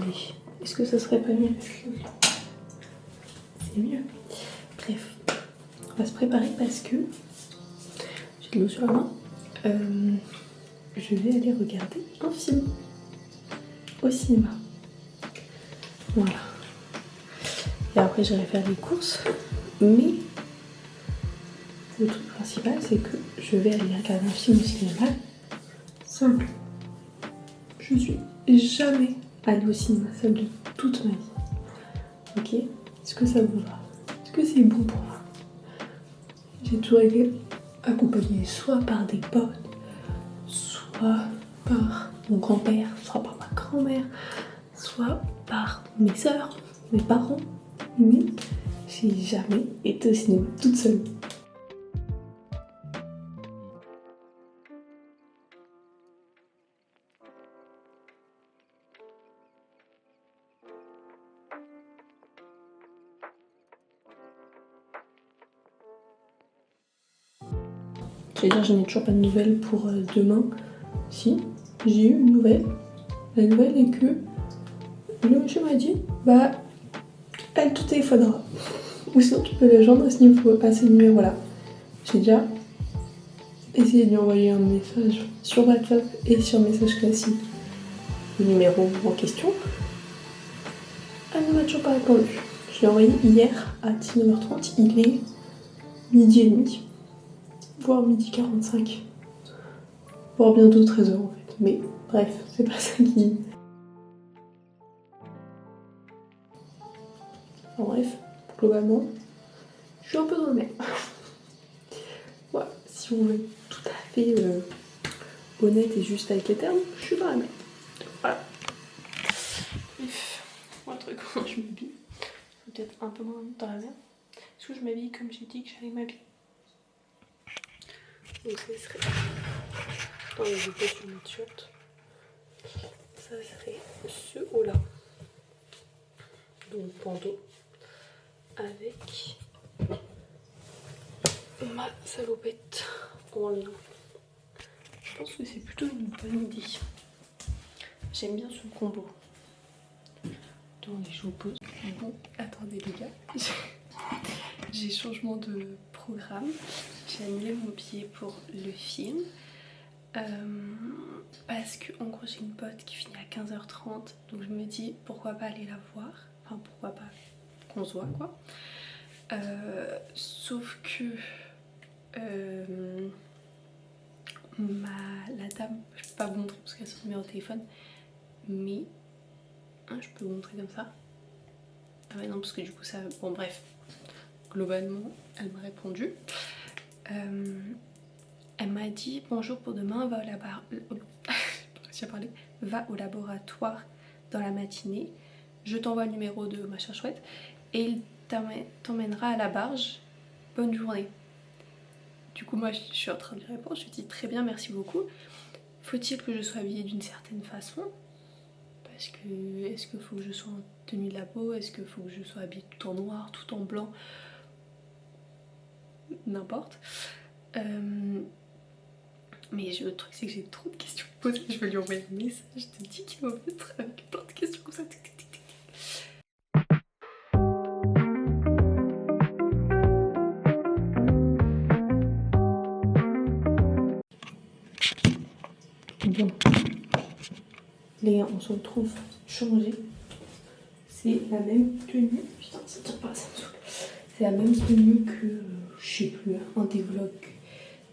regarder. Est-ce que ça serait pas mieux? C'est mieux. Bref, on va se préparer parce que j'ai de l'eau sur la main. Je vais aller regarder un film au cinéma. Voilà. Et après j'irai faire les courses. Mais le truc principal c'est que je vais aller regarder un film au cinéma. Simple. Je suis jamais allée au cinéma seule de toute ma vie. Ok? Est-ce que ça vous va? Est-ce que c'est bon pour vous? J'ai toujours été accompagnée soit par des potes, soit par mon grand-père, soit par ma grand-mère, soit par mes sœurs, mes parents. Mais j'ai jamais été au cinéma toute seule. J'allais dire, je n'ai toujours pas de nouvelles pour demain. Si, j'ai eu une nouvelle. La nouvelle est que le monsieur m'a dit, bah, elle te téléphonera. Ou sinon, tu peux la joindre à ce numéro-là. J'ai déjà essayé de lui envoyer un message sur WhatsApp et sur message classique. Le numéro en question. Elle ne m'a toujours pas répondu. Je l'ai envoyé hier à 19h30. Il est midi et demi. Voire midi 45. Voire bientôt 13h en fait. Mais bref, c'est pas ça qui... Enfin, bref, globalement, je suis un peu dans le même. Voilà, si on veut être tout à fait honnête et juste avec les termes, je suis dans la même. Voilà. Bref, un truc quand je m'habille. Peut-être un peu moins dans la merde. Est-ce que je m'habille comme j'ai dit que j'allais m'habiller? Donc ça serait... Attends, je vais pas sur mes t-shirts. Ça serait ce haut-là. Donc bandeau. Avec ma salopette en lin. Je pense que c'est plutôt une bonne idée. J'aime bien ce combo. Attendez, je vous pose. Bon, attendez les gars. J'ai changement de programme. J'ai annulé mon billet pour le film. Parce que en gros j'ai une pote qui finit à 15h30. Donc je me dis pourquoi pas aller la voir. Enfin pourquoi pas qu'on se voit quoi. Sauf que la dame, je peux pas vous montrer parce qu'elle a son numéro de téléphone, mais je peux vous montrer comme ça. Ah ouais non parce que du coup ça... Bon bref, globalement elle m'a répondu. Elle m'a dit bonjour pour demain, va au laboratoire dans la matinée, je t'envoie le numéro de machin chouette et il t'emmènera à la barge, bonne journée. Du coup moi je suis en train de lui répondre, je lui dis très bien merci beaucoup, faut-il que je sois habillée d'une certaine façon? Parce que est-ce qu'il faut que je sois en tenue de labo, est-ce qu'il faut que je sois habillée tout en noir, tout en blanc, n'importe. Mais le truc c'est que j'ai trop de questions posées, je vais lui envoyer un message, je te dis qu'il va mettre avec plein de questions comme ça. Bon, les gars, on se retrouve changé. C'est la même tenue. Putain, ça tire pas, ça me saoule. C'est la même tenue que, je sais plus, un des vlogs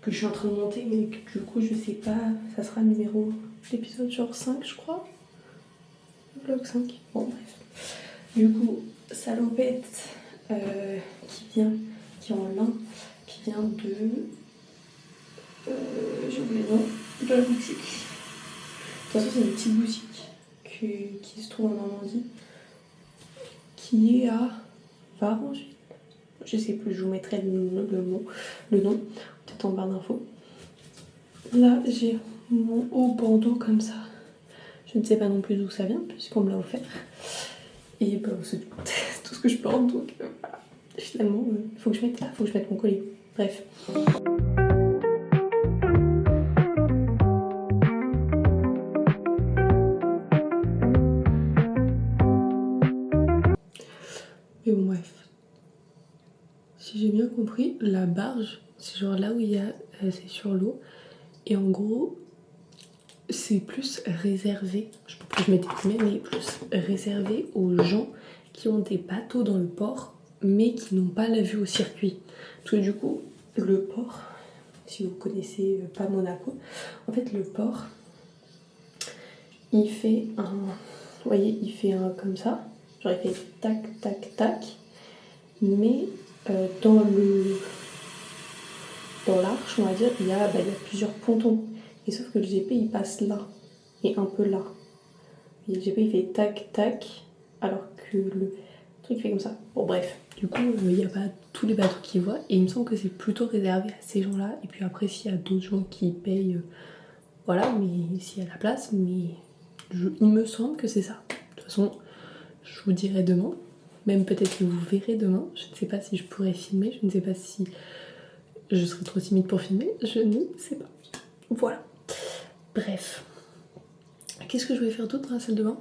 que je suis en train de monter, mais que, du coup, je sais pas, ça sera le numéro d'épisode genre 5, je crois. Vlog 5. Bon, bref. Du coup, salopette qui est en lin, qui vient de. J'ai oublié le nom de la boutique. De toute façon, c'est une petite boutique qui se trouve en Normandie, qui est à Varangé. Je sais plus, je vous mettrai le nom, peut-être en barre d'infos. Là, j'ai mon haut bandeau comme ça. Je ne sais pas non plus d'où ça vient, puisqu'on me l'a offert. Et bah, c'est tout ce que je porte, donc voilà. Finalement, il faut que je mette mon collier. Bref. compris, la barge, c'est genre là où il y a, c'est sur l'eau. Et en gros, c'est plus réservé, je sais pas pourquoi je mets des guillemets, mais plus réservé aux gens qui ont des bateaux dans le port, mais qui n'ont pas la vue au circuit. Parce que du coup, le port, si vous connaissez pas Monaco, en fait le port, il fait un, vous voyez, il fait un comme ça, genre il fait tac tac tac, mais dans l'arche, on va dire, il y a plusieurs pontons. Et sauf que le GP il passe là et un peu là. Et le GP il fait tac tac, alors que le truc fait comme ça. Bon bref, du coup il n'y a pas tous les bateaux qui voient et il me semble que c'est plutôt réservé à ces gens-là. Et puis après s'il y a d'autres gens qui payent, voilà, mais s'il y a la place, mais il me semble que c'est ça. De toute façon, je vous dirai demain. Même peut-être que vous verrez demain. Je ne sais pas si je pourrais filmer, je ne sais pas si je serais trop timide pour filmer, je ne sais pas. Voilà. Bref. Qu'est-ce que je voulais faire d'autre dans la salle de bain?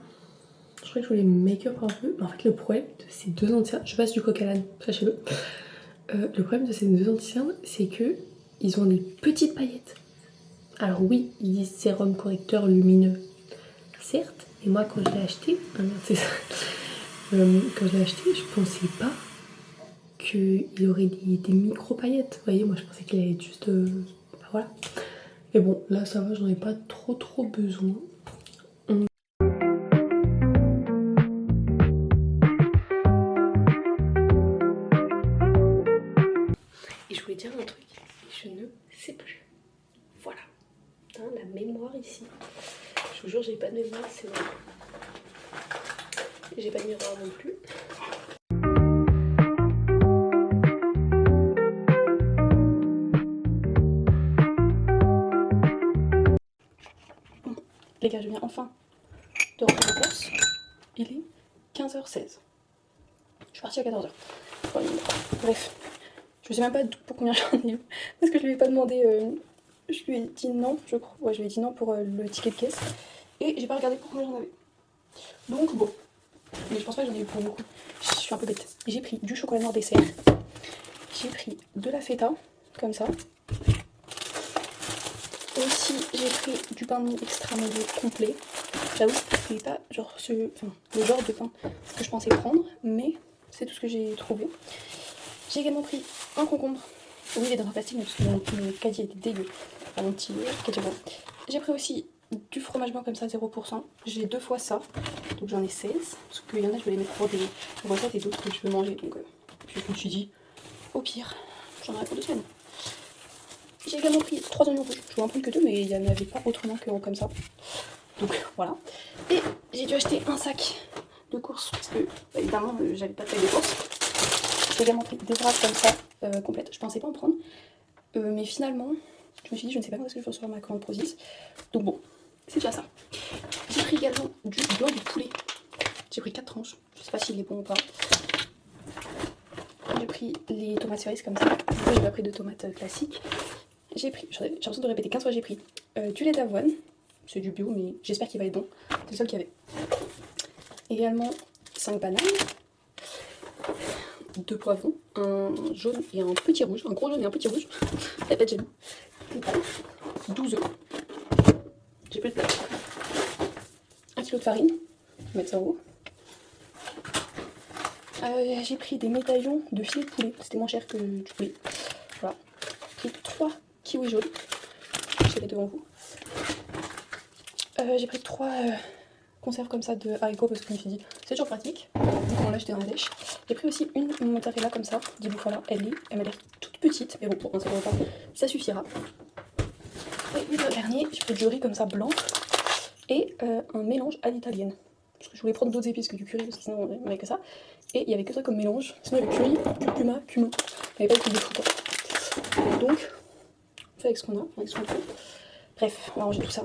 Je crois que je voulais make-up un peu. Mais en fait, le problème de ces deux anti-cernes, je passe du coq à l'âne, sachez-le. Le problème de ces deux anti-cernes, c'est que ils ont des petites paillettes. Alors oui, ils disent sérum correcteur lumineux. Certes, mais moi quand je l'ai acheté, c'est ça. Quand je l'ai acheté, je pensais pas qu'il aurait des micro-paillettes. Vous voyez, moi je pensais qu'il allait juste... voilà. Mais bon, là ça va, j'en ai pas trop besoin. Et je voulais dire un truc, et je ne sais plus. Voilà. Hein, la mémoire ici. Je vous jure, j'ai pas de mémoire, c'est vrai. J'ai pas de miroir non plus. Bon, les gars, je viens enfin de rentrer de course. Il est 15h16. Je suis partie à 14h. Bref, je sais même pas pour combien j'en ai eu. Parce que je lui ai pas demandé. Je lui ai dit non, je crois. Ouais, je lui ai dit non pour le ticket de caisse. Et j'ai pas regardé pour combien j'en avais. Donc bon. Mais je pense pas que j'en ai eu pour beaucoup. Je suis un peu bête. J'ai pris du chocolat noir dessert. J'ai pris de la feta, comme ça. Aussi, j'ai pris du pain de mie extra moelleux complet. J'avoue, c'est pas genre le genre de pain que je pensais prendre, mais c'est tout ce que j'ai trouvé. J'ai également pris un concombre. Oui, il est dans un plastique, mais parce que mon caddie était dégueu. Enfin, mon petit caddie blanc. J'ai pris aussi du fromage blanc comme ça, 0%. J'ai 2 fois ça, donc j'en ai 16. Parce qu'il y en a, je vais les mettre pour des recettes et d'autres que je veux manger. Donc je me suis dit, au pire, j'en aurai pour 2 semaines. J'ai également pris 3 oignons rouges. Je vais en prendre que 2, mais il n'y en avait pas autrement que comme ça. Donc voilà. Et j'ai dû acheter un sac de courses parce que, évidemment, j'avais pas de taille de course. J'ai également pris des wraps comme ça, complètes. Je pensais pas en prendre. Mais finalement, je me suis dit, je ne sais pas quand est-ce que je vais recevoir ma commande Prozis. Donc bon, c'est déjà ça. J'ai pris également du blanc de poulet. J'ai pris 4 tranches. Je sais pas s'il est bon ou pas. J'ai pris les tomates cerises comme ça. Du coup, j'ai pas pris de tomates classiques. J'ai l'impression de répéter 15 fois, j'ai pris du lait d'avoine. C'est du bio, mais j'espère qu'il va être bon. C'est le seul qu'il y avait. Également 5 bananes. 2 poivrons, un jaune et un petit rouge, un gros jaune et un petit rouge, la tête j'ai mis, 12 œufs, j'ai plus de place, 1 kg de farine, je vais mettre ça en haut, j'ai pris des médaillons de filet de poulet, c'était moins cher que du poulet, voilà, j'ai pris 3 kiwis jaunes, je les devant vous, j'ai pris 3 conserve comme ça de haricots parce que je me suis dit c'est toujours pratique, donc on l'a acheté dans la dèche. J'ai pris aussi une mozzarella comme ça, des bouffala, elle m'a l'air toute petite, mais bon pour un seul repas ça suffira. Et le dernier, j'ai pris du riz comme ça blanc et un mélange à l'italienne. Parce que je voulais prendre d'autres épices que du curry parce que sinon on n'avait que ça. Et il y avait que ça comme mélange, sinon il y avait curry, curcuma, cumin, il n'y avait pas de fou quoi. Donc on fait avec ce qu'on a, avec ce qu'on peut. Bref, on va ranger tout ça.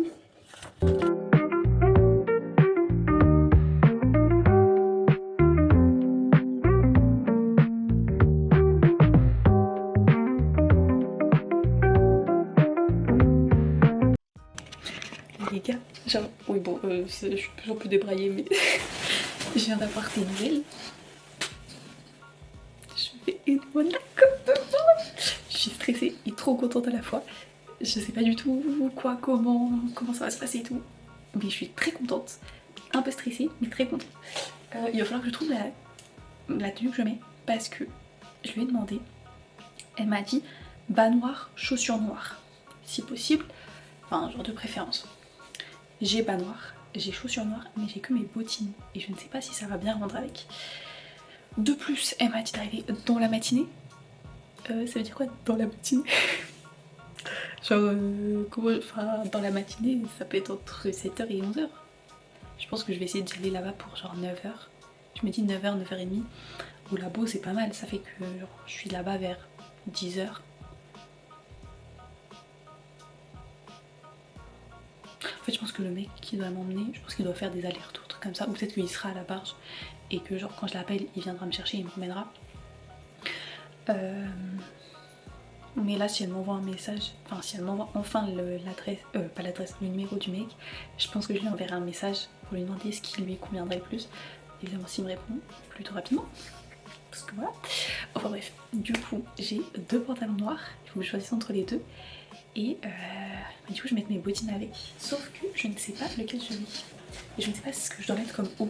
Les gars, genre, oui bon, je suis toujours plus débraillée, mais je viens d'avoir tes nouvelles. Je fais une bonne coupe de vin. Je suis stressée et trop contente à la fois. Je sais pas du tout quoi, comment ça va se passer et tout. Mais je suis très contente. Un peu stressée, mais très contente. Il va falloir que je trouve la tenue que je mets parce que je lui ai demandé. Elle m'a dit bas noir, chaussures noires. Si possible, enfin genre de préférence. J'ai bas noir, j'ai chaussures noires, mais j'ai que mes bottines. Et je ne sais pas si ça va bien rendre avec. De plus, elle m'a dit d'arriver dans la matinée. Ça veut dire quoi dans la matinée? Genre, enfin, dans la matinée, ça peut être entre 7h et 11h. Je pense que je vais essayer d'y aller là-bas pour genre 9h. Je me dis 9h, 9h30. Au labo, c'est pas mal. Ça fait que genre, je suis là-bas vers 10h. En fait, je pense que le mec qui doit m'emmener, je pense qu'il doit faire des allers-retours, trucs comme ça. Ou peut-être qu'il sera à la barge et que genre quand je l'appelle, il viendra me chercher et il me ramènera. Mais là, si elle m'envoie un message, enfin si elle m'envoie enfin l'adresse, pas l'adresse, le numéro du mec, je pense que je lui enverrai un message pour lui demander ce qui lui conviendrait le plus. Évidemment, s'il me répond plutôt rapidement. Parce que voilà. Enfin bref, du coup, j'ai 2 pantalons noirs. Il faut que je choisisse entre les deux. Et du coup, je vais mettre mes bottines avec. Sauf que je ne sais pas lequel je mets. Et je ne sais pas ce que je dois mettre comme haut.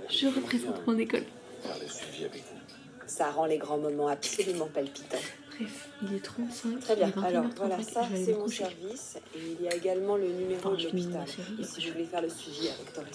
Je représente mon école. Faire le suivi avec vous. Ça rend les grands moments absolument palpitants. Bref, il est 35. Très bien, il est alors 21h35, voilà, ça je vais aller c'est me mon coucher. service et il y a également le numéro Enfin, de je finis l'hôpital. ma série, Et si vous voulez faire le suivi avec Doris.